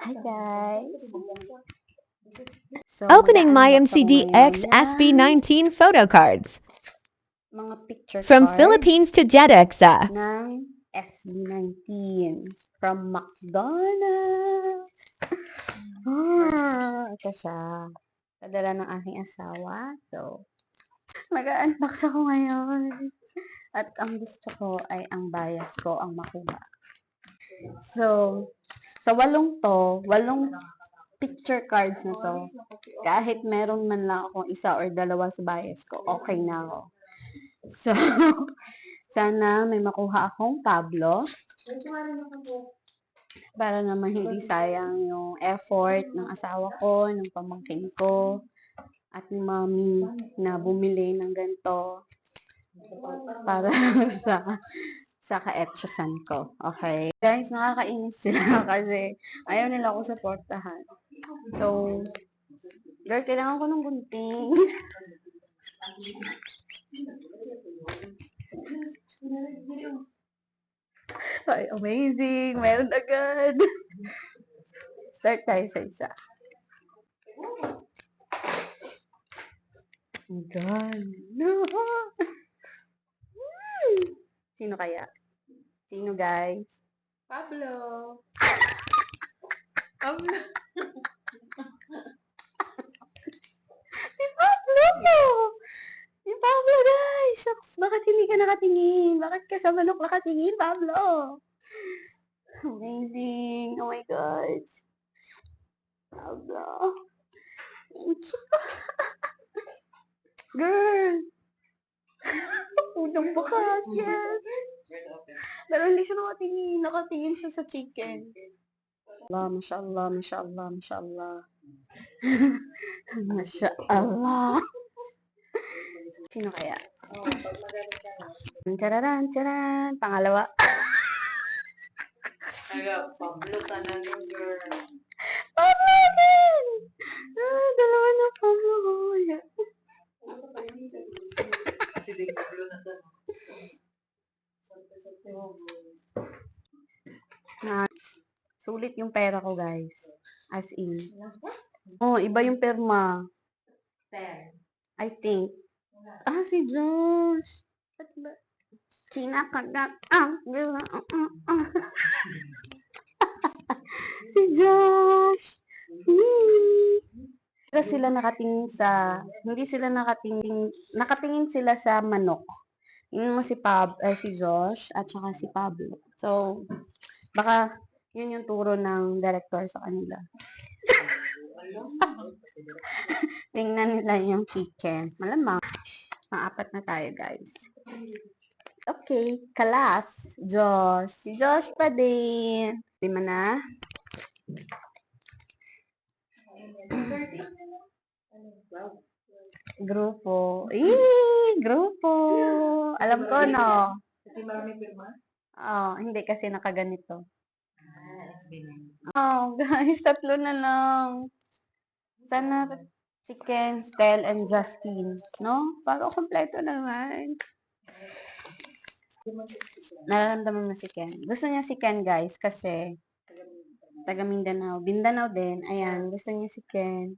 Hi guys! So, Opening mag-unbox ako MyMCD ngayon X ng SB19 photo cards. mga picture From cards Philippines to JetExa. ng SB19 from McDonald's. Ito siya. Padala ng aking asawa. So, mag-unbox ako ngayon. At ang gusto ko ay ang bias ko ang makuha. So, sa walong picture cards na to, kahit meron man lang akong isa or dalawa sa bias ko, okay na ako. So, sana may makuha akong Pablo para naman hindi sayang yung effort ng asawa ko, ng pamangkin ko, at ni mami na bumili ng ganito para sa ka-etchosan ko. Okay? Guys, nakakainis sila kasi ayaw nila ako supportahan. So, girl, kailangan ko ng gunting. Ay, amazing! Meron agad! Start tayo sa isa. Oh God! No! Sino kaya? Sino, guys? Pablo. Pablo. Si Pablo! Si Pablo, guys! Shucks, bakit hindi ka nakatingin? Bakit ka sa manok nakatingin, Pablo? Amazing! Oh my God! Pablo! Girl! Unang bukas, yes! Pero hindi siya nakatingin. Nakatingin siya sa chicken. Allah, Masya Allah, Masya Allah, Masya Allah. Masya Allah. Sino kaya? Tararan, tararan. Pangalawa. Pablo ka na nun, girl. Pablo din! Dalawa na Pablo ko. Kasi di Pablo na to. Sulit yung pera ko, guys. As in. Oh, iba yung perma. 10. I think. Si Josh. Ba't ba? Kinakagat. Si Josh. Pero sila nakatingin sa, hindi sila nakatingin sila sa manok. Yun mo si Josh at saka si Pablo. So, baka yun yung turo ng director sa kanila. Tingnan nila yung chicken. Malamang. Pang-apat na tayo, guys. Okay, kalas. Josh. Si Josh pa din. Di man na? Grupo. Grupo. Alam ko, no? Kasi marami pirma. Hindi kasi nakaganito. Ah, Guys, tatlo na lang. Sana si Ken, Stel, and Justine. No? Para kompleto naman. Nararamdaman mo si Ken. Gusto niya si Ken, guys, kasi taga Mindanao. Mindanao din. Ayan, gusto niya si Ken.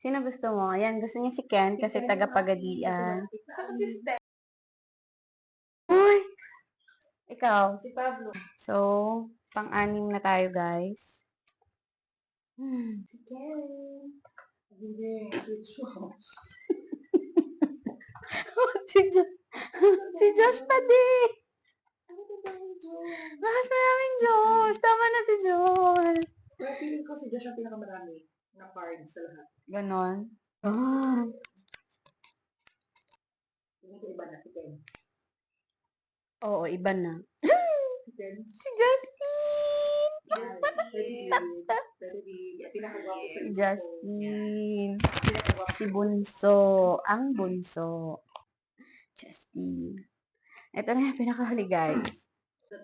Sino gusto mo? Ayan, gusto niya si Ken kasi taga Pagadian. Uy! Ikaw. Si Pablo. So, pang-anim na tayo, guys. Hindi. si Josh. Si Josh pa din. Bakit maraming Josh? Tama na si Josh. Pero feeling ko si Josh ang pinakamarami na cards sa lahat. Ganon. Hindi ko iba na si Ken. Oo, iba na. Si Ken. Si Justine! Pwede di. Pinakagwapo sa Si gusto ko. Justine. Pinakagwapo. Si Bunso. Ang Bunso. Justine. Ito na yung pinakahuli, guys.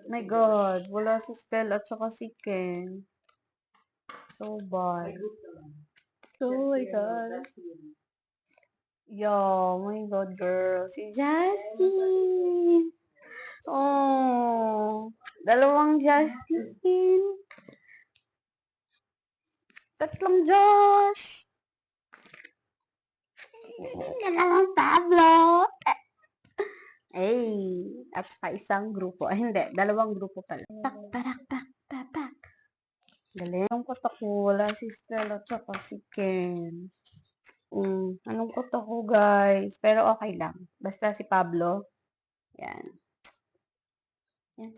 My God. Wala si Stel at saka si Ken. So bad. Oh my God. Yo, my God, girl. Si Justine. Oh. Dalawang Justine. Tatlong Josh! Dalawang Pablo! Ay, at saka isang grupo. Ay, hindi. Dalawang grupo pala. Tak, tarak, tak, tak, tak. Galing. Anong koto ko? Wala si Stella tsaka si Ken. Anong koto ko, guys? Pero okay lang. Basta si Pablo. Yan. Yan